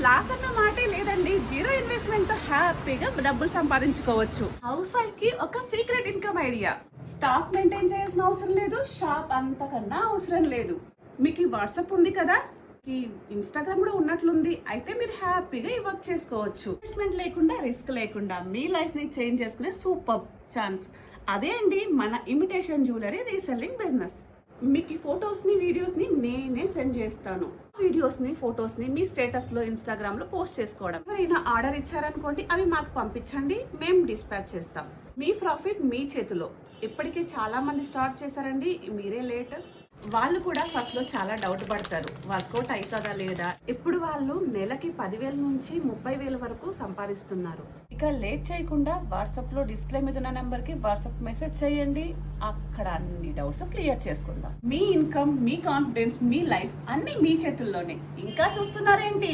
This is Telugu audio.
లాస్ అన్న మాటే లేదండి. జీరో ఇన్వెస్ట్మెంట్ తో హ్యాపీగా డబ్బులు సంపాదించుకోవచ్చు. హౌస్ వైఫ్ కి ఒక secret income idea. Stock maintain చేయాల్సిన అవసరం లేదు, షాప్ అంతకన్నా అవసరం లేదు. మీకు ఈ వాట్సాప్ ఉంది కదా, ఈ ఇన్స్టాగ్రామ్ కూడా ఉన్నట్లుంది. అయితే మీరు హ్యాపీగా ఈ వర్క్ చేసుకోవచ్చు. ఇన్వెస్ట్మెంట్ లేకుండా, రిస్క్ లేకుండా మీ లైఫ్ ని చేంజ్ చేసుకునే సూపర్ ఛాన్స్. అదే అండి మన ఇమిటేషన్ జ్యువెలరీ రీసెల్లింగ్ బిజినెస్. మీకు ఈ ఫొటోస్ ని, వీడియోస్ ని నేనే సెండ్ చేస్తాను. వీడియోస్ ని, ఫొటోస్ ని మీ స్టేటస్ లో, ఇన్స్టాగ్రామ్ లో పోస్ట్ చేసుకోవడం. ఎవరైనా ఆర్డర్ ఇచ్చారనుకోండి, అవి మాకు పంపించండి, మేము డిస్పాచ్ చేస్తాం. మీ ప్రాఫిట్ మీ చేతిలో. ఇప్పటికే చాలా మంది స్టార్ట్ చేశారండి, మీరే లేట్. వాళ్ళు కూడా ఫస్ట్ లో చాలా డౌట్ పడతారు, వర్కౌట్ అవుతుందా లేదా. ఇప్పుడు వాళ్ళు నెలకి 10,000 నుంచి 30,000 వరకు సంపాదిస్తున్నారు. ఇక లేట్ చేయకుండా వాట్సాప్ లో డిస్ప్లే మీద ఉన్న నంబర్ కి వాట్సాప్ మెసేజ్ చేయండి. అక్కడ అన్ని డౌట్స్ క్లియర్ చేసుకుందాం. మీ ఇన్కమ్, మీ కాన్ఫిడెన్స్, మీ లైఫ్ అన్ని మీ చేతుల్లోనే. ఇంకా చూస్తున్నారేంటి?